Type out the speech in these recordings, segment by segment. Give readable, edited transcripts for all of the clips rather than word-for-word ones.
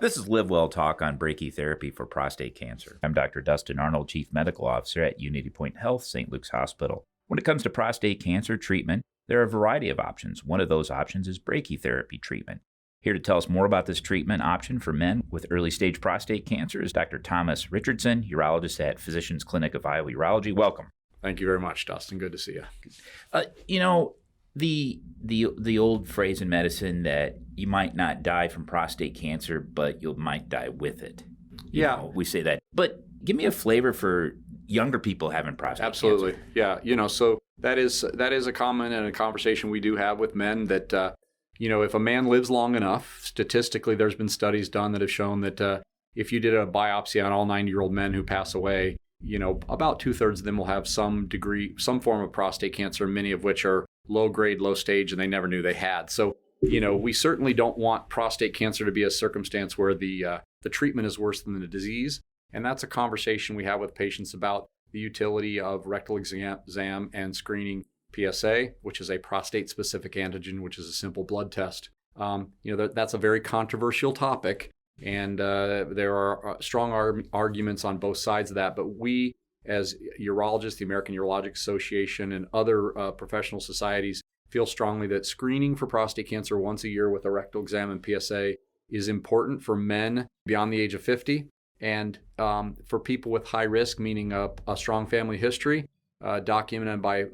This is LiveWell Talk on brachytherapy for prostate cancer. I'm Dr. Dustin Arnold, Chief Medical Officer at Unity Point Health, St. Luke's Hospital. When it comes to prostate cancer treatment, there are a variety of options. One of those options is brachytherapy treatment. Here to tell us more about this treatment option for men with early-stage prostate cancer is Dr. Thomas Richardson, urologist at Physicians Clinic of Iowa Urology. Welcome. Thank you very much, Dustin. Good to see you. The old phrase in medicine that you might not die from prostate cancer, but you might die with it. We say that. But give me a flavor for younger people having prostate Absolutely. cancer. Yeah. So that is a common and a conversation we do have with men that, if a man lives long enough, statistically, there's been studies done that have shown that if you did a biopsy on all 90-year-old men who pass away, about 2/3 of them will have some form of prostate cancer, many of which are low grade, low stage, and they never knew they had. So, we certainly don't want prostate cancer to be a circumstance where the treatment is worse than the disease. And that's a conversation we have with patients about the utility of rectal exam and screening PSA, which is a prostate-specific antigen, which is a simple blood test. That's a very controversial topic, and there are strong arguments on both sides of that. But we, as urologists, the American Urologic Association, and other professional societies, feel strongly that screening for prostate cancer once a year with a rectal exam and PSA is important for men beyond the age of 50. And for people with high risk, meaning a strong family history, documented by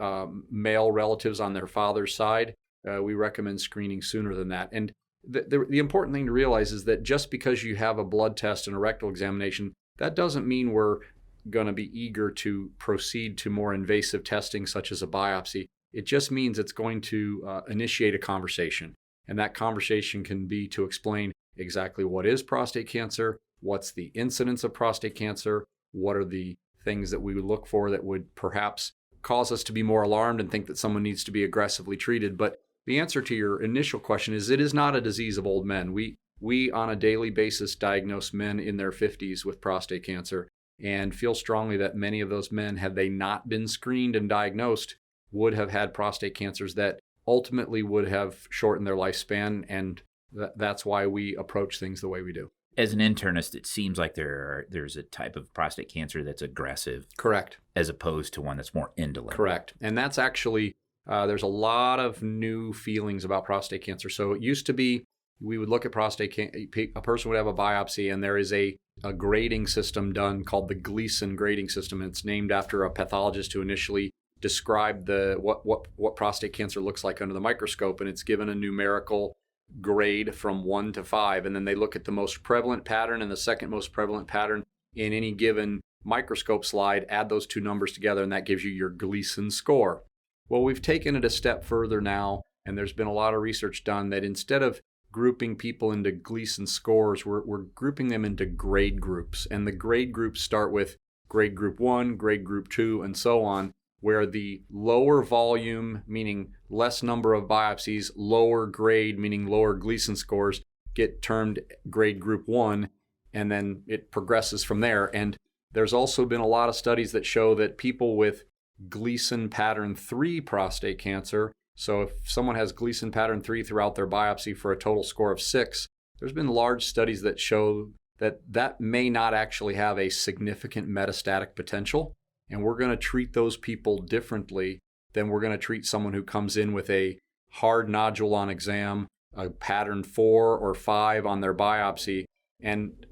male relatives on their father's side, we recommend screening sooner than that. And the important thing to realize is that just because you have a blood test and a rectal examination, that doesn't mean we're going to be eager to proceed to more invasive testing such as a biopsy. It just means it's going to initiate a conversation. And that conversation can be to explain exactly what is prostate cancer, what's the incidence of prostate cancer, what are the things that we would look for that would perhaps cause us to be more alarmed and think that someone needs to be aggressively treated. But the answer to your initial question is it is not a disease of old men. We on a daily basis diagnose men in their 50s with prostate cancer and feel strongly that many of those men, had they not been screened and diagnosed, would have had prostate cancers that ultimately would have shortened their lifespan. And that's why we approach things the way we do. As an internist, it seems like there's a type of prostate cancer that's aggressive. Correct. As opposed to one that's more indolent. Correct. And that's actually, there's a lot of new feelings about prostate cancer. So it used to be, we would look at prostate cancer, a person would have a biopsy, and there is a grading system done called the Gleason grading system. And it's named after a pathologist who initially described what prostate cancer looks like under the microscope. And it's given a numerical grade from 1 to 5, and then they look at the most prevalent pattern and the second most prevalent pattern in any given microscope slide, add those two numbers together, and that gives you your Gleason score. Well, we've taken it a step further now, and there's been a lot of research done that instead of grouping people into Gleason scores, we're grouping them into grade groups. And the grade groups start with grade group 1, grade group 2, and so on, where the lower volume, meaning less number of biopsies, lower grade, meaning lower Gleason scores, get termed grade group 1, and then it progresses from there. And there's also been a lot of studies that show that people with Gleason pattern 3 prostate cancer, so if someone has Gleason pattern 3 throughout their biopsy for a total score of 6, there's been large studies that show that may not actually have a significant metastatic potential. And we're going to treat those people differently than we're going to treat someone who comes in with a hard nodule on exam, a pattern 4 or 5 on their biopsy. And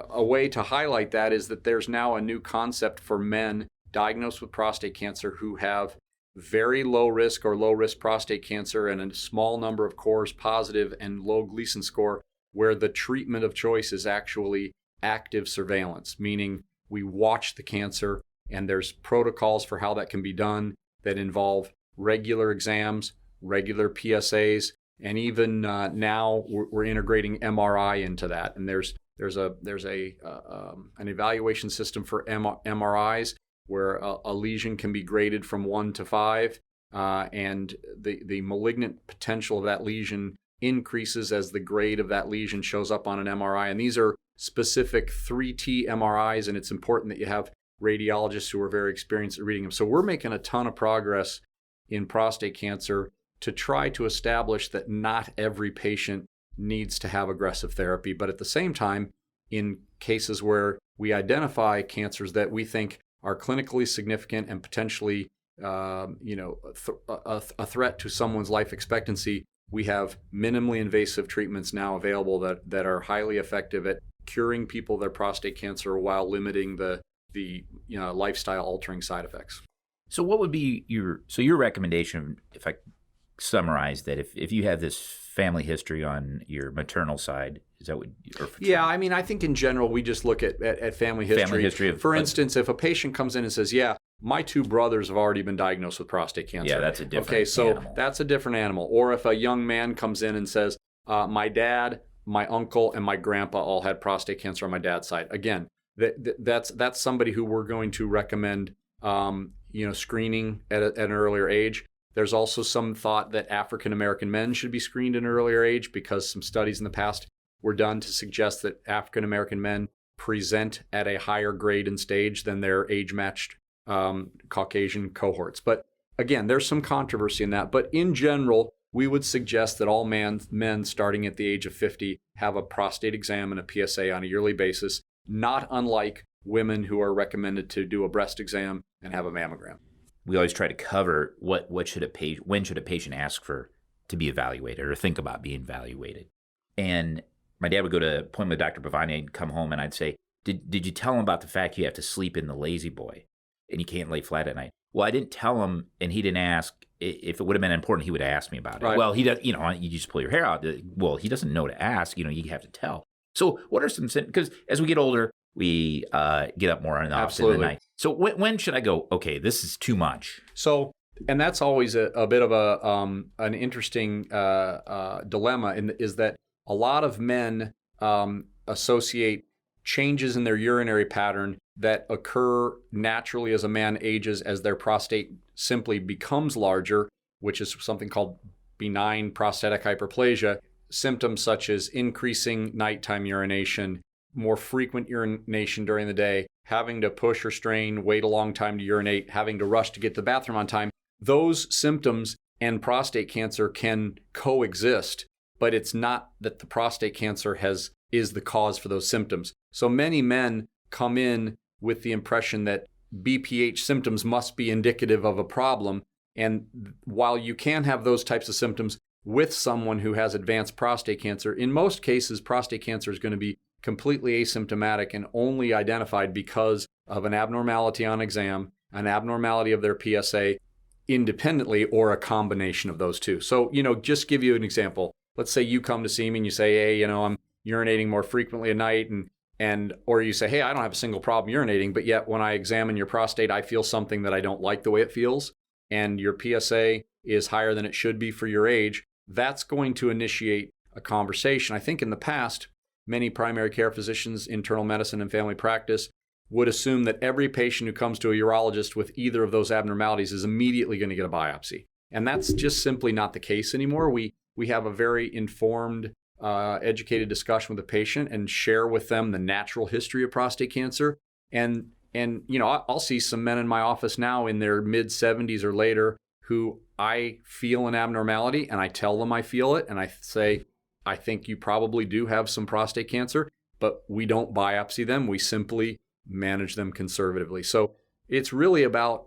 a way to highlight that is that there's now a new concept for men diagnosed with prostate cancer who have very low risk or low risk prostate cancer and a small number of cores positive and low Gleason score, where the treatment of choice is actually active surveillance, meaning we watch the cancer. And there's protocols for how that can be done that involve regular exams, regular PSAs, and even now we're integrating MRI into that. And there's an evaluation system for MRIs where a lesion can be graded from 1 to 5, and the malignant potential of that lesion increases as the grade of that lesion shows up on an MRI. And these are specific 3T MRIs, and it's important that you have radiologists who are very experienced at reading them. So we're making a ton of progress in prostate cancer to try to establish that not every patient needs to have aggressive therapy. But at the same time, in cases where we identify cancers that we think are clinically significant and potentially a threat to someone's life expectancy, we have minimally invasive treatments now available that are highly effective at curing people their prostate cancer while limiting the lifestyle altering side effects. So what would be your recommendation, if I summarize that, if you have this family history on your maternal side, is that what? Yeah, I mean, I think in general we just look at family history. Family history of, for instance, if a patient comes in and says, "Yeah, my 2 brothers have already been diagnosed with prostate cancer." Yeah, that's a different animal. That's a different animal. Or if a young man comes in and says, "My dad, my uncle, and my grandpa all had prostate cancer on my dad's side." Again, that's somebody who we're going to recommend screening at an earlier age. There's also some thought that African American men should be screened at an earlier age because some studies in the past were done to suggest that African American men present at a higher grade and stage than their age-matched Caucasian cohorts. But again, there's some controversy in that. But in general, we would suggest that all men starting at the age of 50 have a prostate exam and a PSA on a yearly basis, not unlike women who are recommended to do a breast exam and have a mammogram. We always try to cover when should a patient ask to be evaluated or think about being evaluated. And my dad would go to appointment with Dr. Bhavani and come home, and I'd say, did you tell him about the fact you have to sleep in the lazy boy and you can't lay flat at night? Well, I didn't tell him, and he didn't ask. If it would have been important, he would have asked me about it. Right. Well, he does. You just pull your hair out. Well, he doesn't know to ask. You have to tell. So, what are some? Because as we get older, we get up more often than night. So, when should I go? Okay, this is too much. So, and that's always a bit of an interesting dilemma. Is that a lot of men associate changes in their urinary pattern that occur naturally as a man ages, as their prostate simply becomes larger, which is something called benign prostatic hyperplasia. Symptoms such as increasing nighttime urination, more frequent urination during the day, having to push or strain, wait a long time to urinate, having to rush to get to the bathroom on time. Those symptoms and prostate cancer can coexist, but it's not that the prostate cancer is the cause for those symptoms. So many men come in with the impression that BPH symptoms must be indicative of a problem. And while you can have those types of symptoms with someone who has advanced prostate cancer, in most cases, prostate cancer is going to be completely asymptomatic and only identified because of an abnormality on exam, an abnormality of their PSA independently, or a combination of those two. So, just give you an example. Let's say you come to see me and you say, "Hey, I'm urinating more frequently at night," or you say, "Hey, I don't have a single problem urinating, but yet when I examine your prostate, I feel something that I don't like the way it feels, and your PSA is higher than it should be for your age." That's going to initiate a conversation. I think in the past, many primary care physicians, internal medicine and family practice would assume that every patient who comes to a urologist with either of those abnormalities is immediately going to get a biopsy. And that's just simply not the case anymore. We have a very informed, educated discussion with the patient and share with them the natural history of prostate cancer. And I'll see some men in my office now in their mid-70s or later who I feel an abnormality, and I tell them I feel it, and I say, "I think you probably do have some prostate cancer," but we don't biopsy them. We simply manage them conservatively. So it's really about,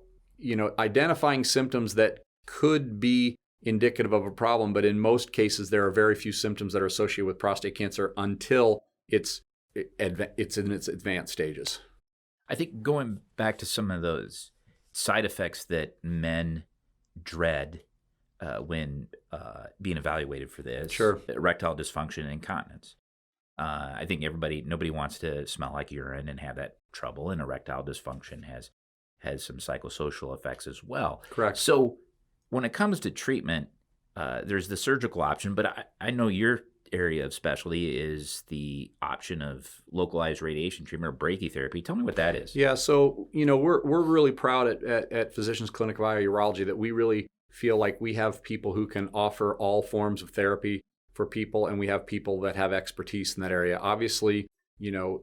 identifying symptoms that could be indicative of a problem, but in most cases, there are very few symptoms that are associated with prostate cancer until it's in its advanced stages. I think going back to some of those side effects that men dread when being evaluated for this, Sure. Erectile dysfunction and incontinence. I think nobody wants to smell like urine and have that trouble, and erectile dysfunction has some psychosocial effects as well. Correct. So when it comes to treatment, there's the surgical option, but I know your area of specialty is the option of localized radiation treatment or brachytherapy. Tell me what that is. Yeah, so we're really proud at Physicians Clinic of Urology that we really feel like we have people who can offer all forms of therapy for people, and we have people that have expertise in that area. Obviously,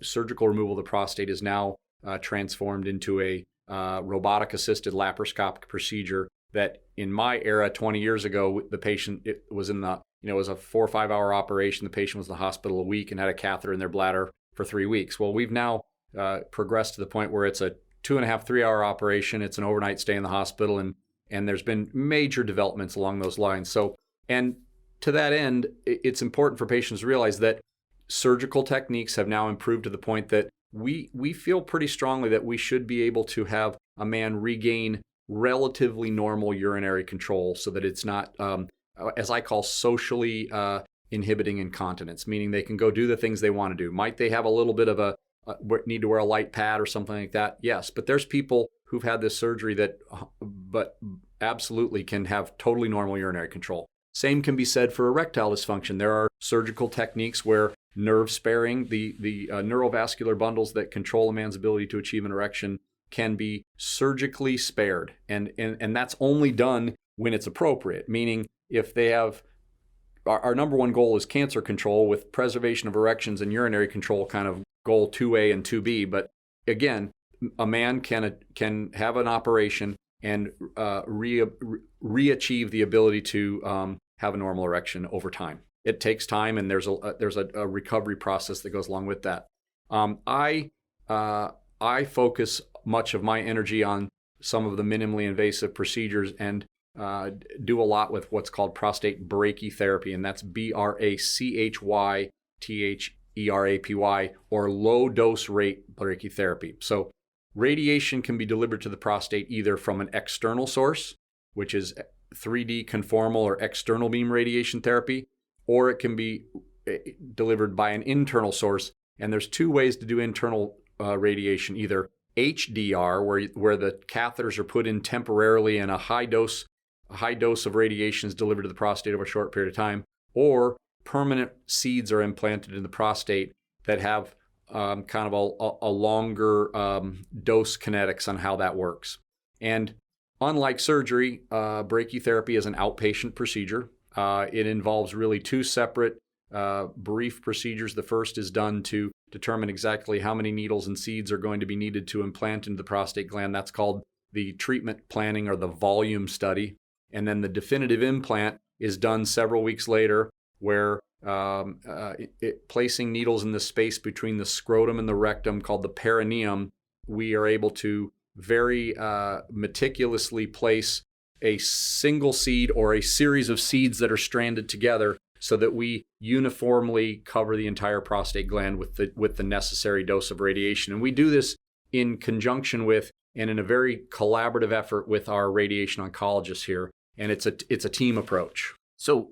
surgical removal of the prostate is now transformed into a robotic-assisted laparoscopic procedure that in my era 20 years ago, the patient was in the it was a 4 or 5 hour operation. The patient was in the hospital a week and had a catheter in their bladder for 3 weeks. Well, we've now progressed to the point where it's a 2.5, 3 hour operation. It's an overnight stay in the hospital, and there's been major developments along those lines. So, and to that end, it's important for patients to realize that surgical techniques have now improved to the point that we feel pretty strongly that we should be able to have a man regain relatively normal urinary control so that it's not, as I call, socially inhibiting incontinence, meaning they can go do the things they want to do. Might they have a little bit of a need to wear a light pad or something like that? Yes, but there's people who've had this surgery that but absolutely can have totally normal urinary control. Same can be said for erectile dysfunction. There are surgical techniques where nerve sparing, the neurovascular bundles that control a man's ability to achieve an erection, can be surgically spared. And that's only done when it's appropriate, meaning if they have, our number one goal is cancer control, with preservation of erections and urinary control kind of goal 2A and 2B. But again, a man can have an operation and re-achieve the ability to have a normal erection over time. It takes time, and there's a recovery process that goes along with that. I focus much of my energy on some of the minimally invasive procedures and do a lot with what's called prostate brachytherapy, and that's BRACHYTHERAPY, or low dose rate brachytherapy. So radiation can be delivered to the prostate either from an external source, which is 3D conformal or external beam radiation therapy, or it can be delivered by an internal source. And there's two ways to do internal radiation: either HDR, where the catheters are put in temporarily and a high dose of radiation is delivered to the prostate over a short period of time, or permanent seeds are implanted in the prostate that have kind of a longer dose kinetics on how that works. And unlike surgery, brachytherapy is an outpatient procedure. It involves really two separate brief procedures. The first is done to determine exactly how many needles and seeds are going to be needed to implant into the prostate gland. That's called the treatment planning or the volume study. And then the definitive implant is done several weeks later, where placing needles in the space between the scrotum and the rectum, called the perineum, we are able to very meticulously place a single seed or a series of seeds that are stranded together so that we uniformly cover the entire prostate gland with the necessary dose of radiation. And we do this in conjunction with and in a very collaborative effort with our radiation oncologists here. And it's a team approach. So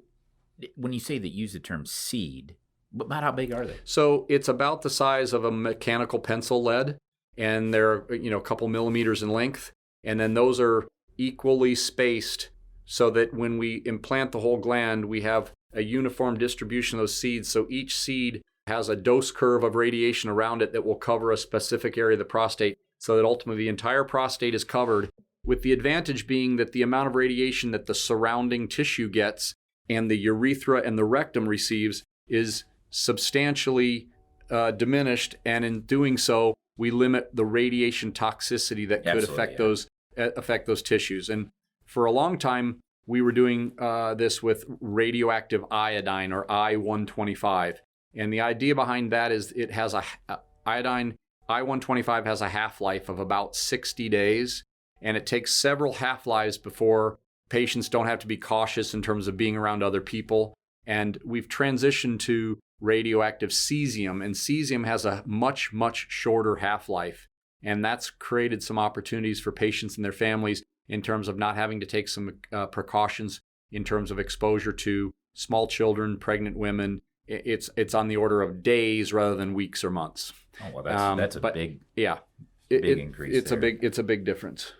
when you say that, use the term seed, about how big are they? So it's about the size of a mechanical pencil lead, and they're a couple millimeters in length. And then those are equally spaced so that when we implant the whole gland, we have a uniform distribution of those seeds. So each seed has a dose curve of radiation around it that will cover a specific area of the prostate, so that ultimately the entire prostate is covered, with the advantage being that the amount of radiation that the surrounding tissue gets and the urethra and the rectum receives is substantially diminished. And in doing so, we limit the radiation toxicity that could affect those tissues. And for a long time, we were doing this with radioactive iodine, or I-125. And the idea behind that is it has iodine, I-125 has a half-life of about 60 days. And it takes several half-lives before patients don't have to be cautious in terms of being around other people. And we've transitioned to radioactive cesium, and cesium has a much, much shorter half-life. And that's created some opportunities for patients and their families in terms of not having to take some precautions in terms of exposure to small children, pregnant women. It's on the order of days rather than weeks or months. Oh, well, that's a big increase. It's a big difference.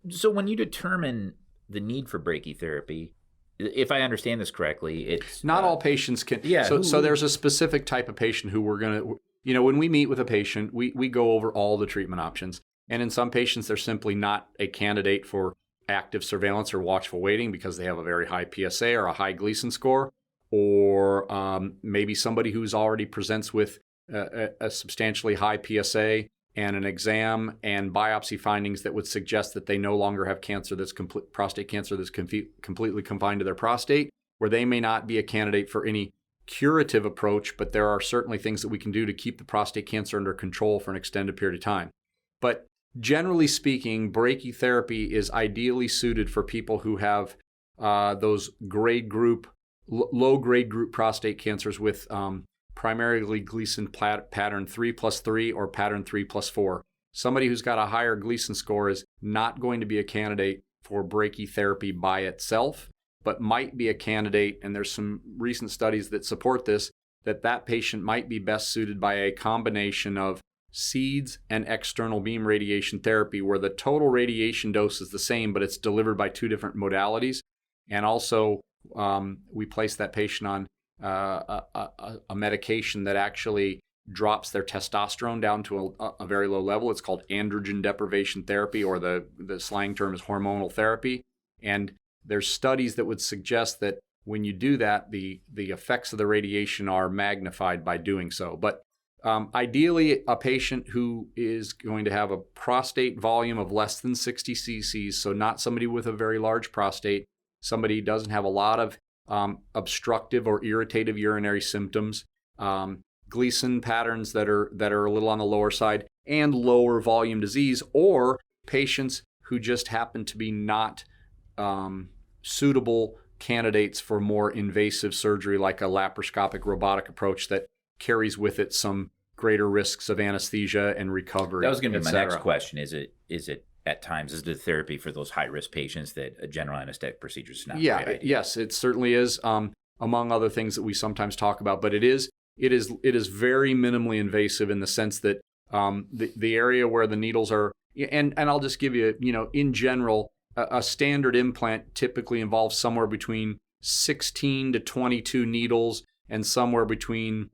So when you determine the need for brachytherapy, if I understand this correctly, it's not all patients can. Yeah. So there's a specific type of patient who we're going to, when we meet with a patient, we go over all the treatment options. And in some patients, they're simply not a candidate for active surveillance or watchful waiting because they have a very high PSA or a high Gleason score, or maybe somebody who's already presents with a substantially high PSA and an exam and biopsy findings that would suggest that they no longer have cancer prostate cancer that's completely confined to their prostate. where they may not be a candidate for any curative approach, but there are certainly things that we can do to keep the prostate cancer under control for an extended period of time. But generally speaking, brachytherapy is ideally suited for people who have those low grade group prostate cancers with primarily Gleason pattern 3+3 or pattern 3+4. Somebody who's got a higher Gleason score is not going to be a candidate for brachytherapy by itself, but might be a candidate, and there's some recent studies that support this, that patient might be best suited by a combination of seeds and external beam radiation therapy, where the total radiation dose is the same, but it's delivered by two different modalities. And also, we place that patient on a medication that actually drops their testosterone down to a very low level. It's called androgen deprivation therapy, or the slang term is hormonal therapy. And there's studies that would suggest that when you do that, the effects of the radiation are magnified by doing so. But ideally, a patient who is going to have a prostate volume of less than 60 cc's, so not somebody with a very large prostate, somebody who doesn't have a lot of obstructive or irritative urinary symptoms, Gleason patterns that are a little on the lower side, and lower volume disease, or patients who just happen to be not suitable candidates for more invasive surgery, like a laparoscopic robotic approach that carries with it some greater risks of anesthesia and recovery. That was going to be my next question. Is it at times, is the therapy for those high-risk patients that a general anesthetic procedure is not a great idea? Yes, it certainly is, among other things that we sometimes talk about, but it is very minimally invasive in the sense that the area where the needles are, and I'll just give you, in general, a standard implant typically involves somewhere between 16 to 22 needles and somewhere between,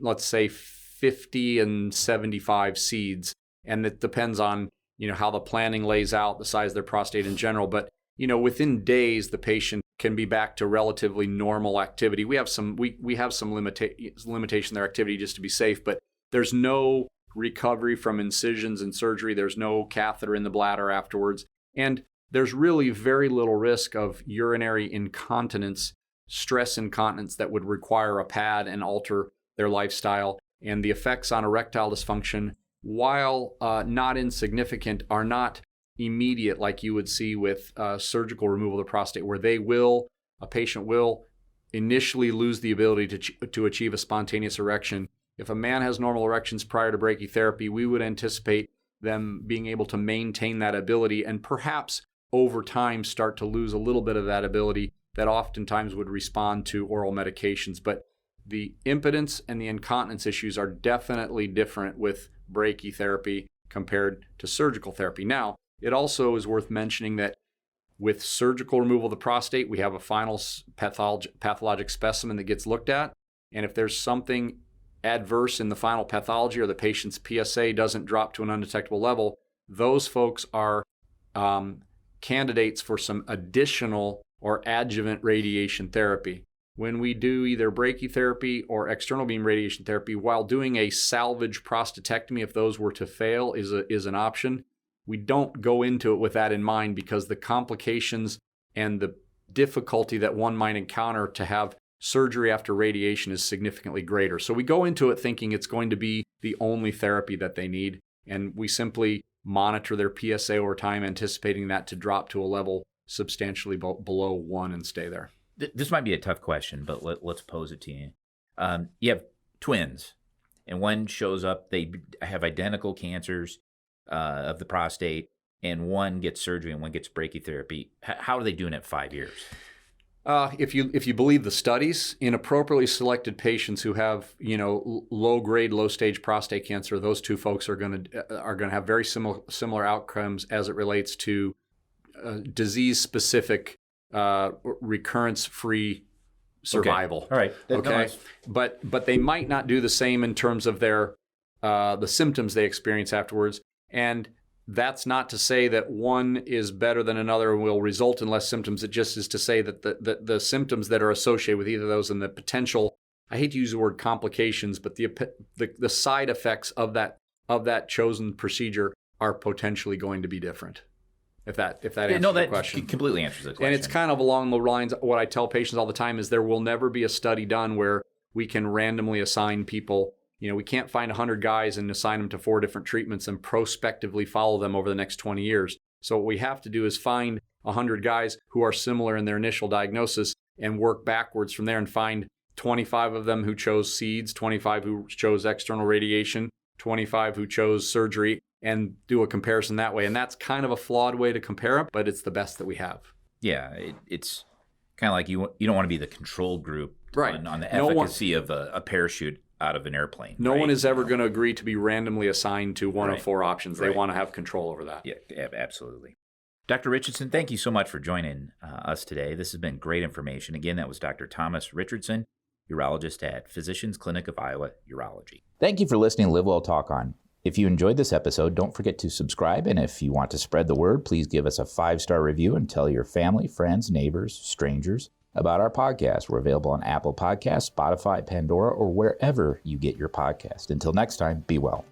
let's say, 50 and 75 seeds. And it depends on, how the planning lays out, the size of their prostate in general. But, within days, the patient can be back to relatively normal activity. We have some limitation in their activity just to be safe, but there's no recovery from incisions and surgery. There's no catheter in the bladder afterwards. And there's really very little risk of urinary incontinence, stress incontinence that would require a pad and alter their lifestyle. And the effects on erectile dysfunction, while not insignificant, are not immediate like you would see with surgical removal of the prostate, where a patient will initially lose the ability to achieve a spontaneous erection. If a man has normal erections prior to brachytherapy, we would anticipate them being able to maintain that ability and perhaps over time start to lose a little bit of that ability that oftentimes would respond to oral medications. But the impotence and the incontinence issues are definitely different with brachytherapy compared to surgical therapy. Now, it also is worth mentioning that with surgical removal of the prostate, we have a final pathologic specimen that gets looked at. And if there's something adverse in the final pathology, or the patient's PSA doesn't drop to an undetectable level, those folks are candidates for some additional or adjuvant radiation therapy. When we do either brachytherapy or external beam radiation therapy, while doing a salvage prostatectomy, if those were to fail, is an option, we don't go into it with that in mind, because the complications and the difficulty that one might encounter to have surgery after radiation is significantly greater. So we go into it thinking it's going to be the only therapy that they need, and we simply monitor their PSA over time, anticipating that to drop to a level substantially below 1 and stay there. This might be a tough question, but let's pose it to you. You have twins, and one shows up, they have identical cancers of the prostate, and one gets surgery and one gets brachytherapy. How are they doing at 5 years? If you believe the studies, in appropriately selected patients who have low grade, low stage prostate cancer, those two folks are going to have very similar outcomes as it relates to disease specific recurrence free survival. Okay. All right. Okay. But they might not do the same in terms of their the symptoms they experience afterwards. And that's not to say that one is better than another and will result in less symptoms. It just is to say that the symptoms that are associated with either of those and the potential, I hate to use the word complications, but the side effects of that chosen procedure are potentially going to be different. If that answers the question. Completely answers the question. And it's kind of along the lines, what I tell patients all the time is there will never be a study done where we can randomly assign people. We can't find 100 guys and assign them to 4 different treatments and prospectively follow them over the next 20 years. So what we have to do is find 100 guys who are similar in their initial diagnosis and work backwards from there and find 25 of them who chose seeds, 25 who chose external radiation, 25 who chose surgery, and do a comparison that way. And that's kind of a flawed way to compare it, but it's the best that we have. Yeah, it's kind of like you don't want to be the control group on the efficacy of a parachute out of an airplane. No one is ever going to agree to be randomly assigned to one of 4 options. They want to have control over that. Yeah, absolutely. Dr. Richardson, thank you so much for joining us today. This has been great information. Again, that was Dr. Thomas Richardson, urologist at Physicians Clinic of Iowa Urology. Thank you for listening to LiveWell Talk On. If you enjoyed this episode, don't forget to subscribe. And if you want to spread the word, please give us a 5-star review and tell your family, friends, neighbors, strangers about our podcast. We're available on Apple Podcasts, Spotify, Pandora, or wherever you get your podcast. Until next time, be well.